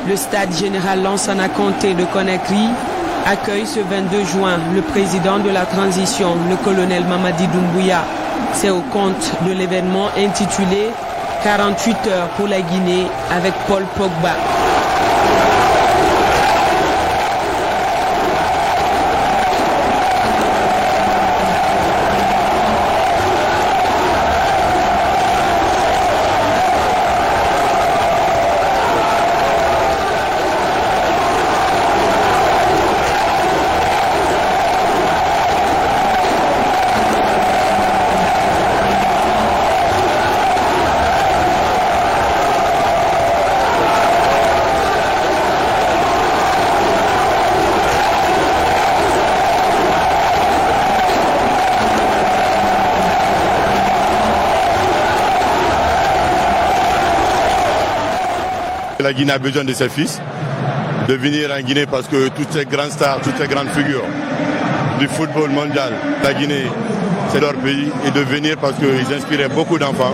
Le stade général Lansana Conté de Conakry accueille ce 22 juin le président de la transition, le colonel Mamadi Doumbouya. C'est au compte de l'événement intitulé 48 heures pour la Guinée avec Paul Pogba. La Guinée a besoin de ses fils, de venir en Guinée parce que toutes ces grandes stars, toutes ces grandes figures du football mondial, la Guinée, c'est leur pays, et de venir parce qu'ils inspiraient beaucoup d'enfants.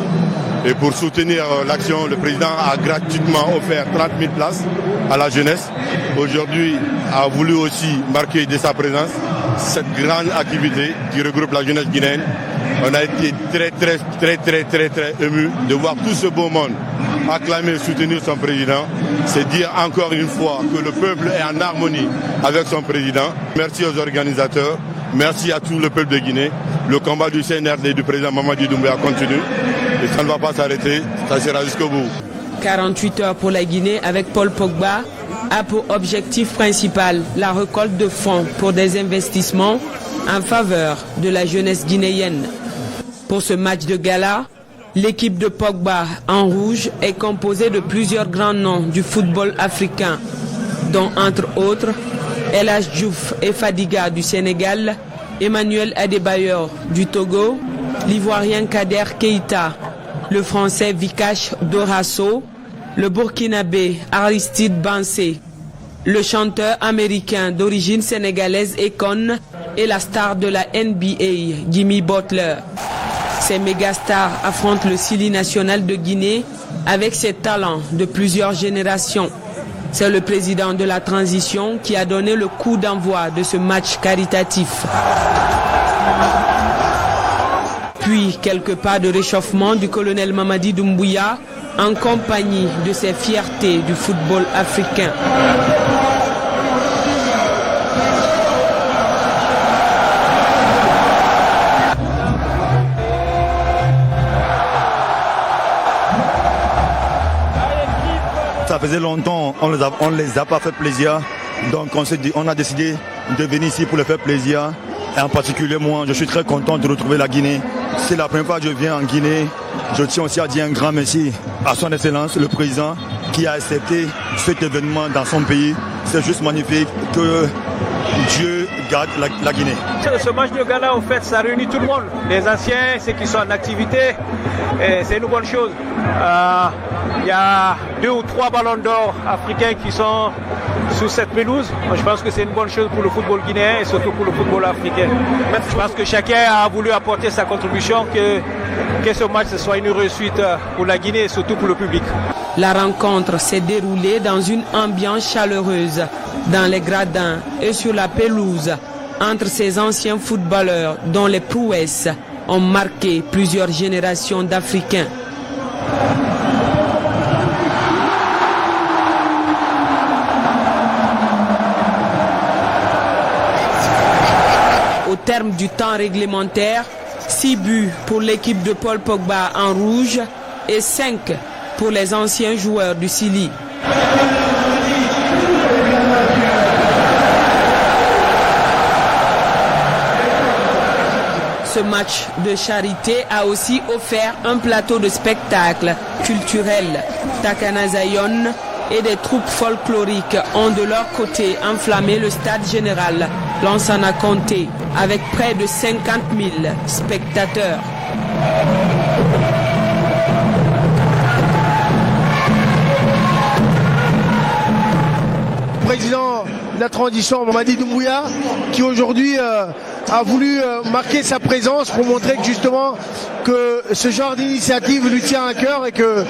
Et pour soutenir l'action, le président a gratuitement offert 30 000 places à la jeunesse. Aujourd'hui, a voulu aussi marquer de sa présence cette grande activité qui regroupe la jeunesse guinéenne. On a été très émus de voir tout ce beau monde acclamer et soutenir son président. C'est dire encore une fois que le peuple est en harmonie avec son président. Merci aux organisateurs, merci à tout le peuple de Guinée. Le combat du CNRD et du président Mamadi Doumbouya continue et ça ne va pas s'arrêter, ça sera jusqu'au bout. 48 heures pour la Guinée avec Paul Pogba a pour objectif principal la récolte de fonds pour des investissements en faveur de la jeunesse guinéenne. Pour ce match de gala, l'équipe de Pogba en rouge est composée de plusieurs grands noms du football africain, dont entre autres El Hadj Diouf et Fadiga du Sénégal, Emmanuel Adebayor du Togo, l'Ivoirien Kader Keita, le Français Vikash Dorasso, le Burkinabé Aristide Bansé, le chanteur américain d'origine sénégalaise Akon et la star de la NBA Jimmy Butler. Ces mégastars affrontent le Sili national de Guinée avec ses talents de plusieurs générations. C'est le président de la transition qui a donné le coup d'envoi de ce match caritatif. Puis quelques pas de réchauffement du colonel Mamadi Doumbouya en compagnie de ses fiertés du football africain. Ça faisait longtemps, on les a pas fait plaisir. Donc on a décidé de venir ici pour les faire plaisir. Et en particulier moi, je suis très content de retrouver la Guinée. C'est la première fois que je viens en Guinée. Je tiens aussi à dire un grand merci à son Excellence, le président, qui a accepté cet événement dans son pays. C'est juste magnifique que Dieu garde la Guinée. Ce match de gala, en fait, ça réunit tout le monde. Les anciens, ceux qui sont en activité, c'est une bonne chose. Il y a 2 ou 3 ballons d'or africains qui sont sous cette pelouse. Moi, je pense que c'est une bonne chose pour le football guinéen et surtout pour le football africain. Je pense que chacun a voulu apporter sa contribution, que ce match soit une réussite pour la Guinée et surtout pour le public. La rencontre s'est déroulée dans une ambiance chaleureuse, dans les gradins et sur la pelouse, entre ces anciens footballeurs dont les prouesses ont marqué plusieurs générations d'Africains. Au terme du temps réglementaire, 6 buts pour l'équipe de Paul Pogba en rouge et 5 pour les anciens joueurs du Sili. Ce match de charité a aussi offert un plateau de spectacle culturel. Takana Zion et des troupes folkloriques ont de leur côté enflammé le stade général Lansana Conté avec près de 50 000 spectateurs. Président de la transition, Mamadi Doumbouya, qui aujourd'hui a voulu marquer sa présence pour montrer que justement que ce genre d'initiative lui tient à cœur et que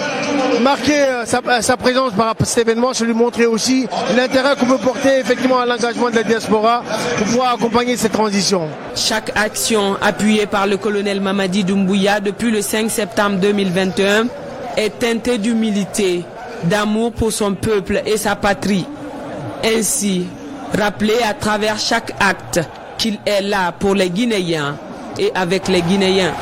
marquer sa présence par cet événement, c'est lui montrer aussi l'intérêt qu'on peut porter effectivement à l'engagement de la diaspora pour pouvoir accompagner cette transition. Chaque action appuyée par le colonel Mamadi Doumbouya depuis le 5 septembre 2021 est teintée d'humilité, d'amour pour son peuple et sa patrie. Ainsi, rappeler à travers chaque acte qu'il est là pour les Guinéens et avec les Guinéens.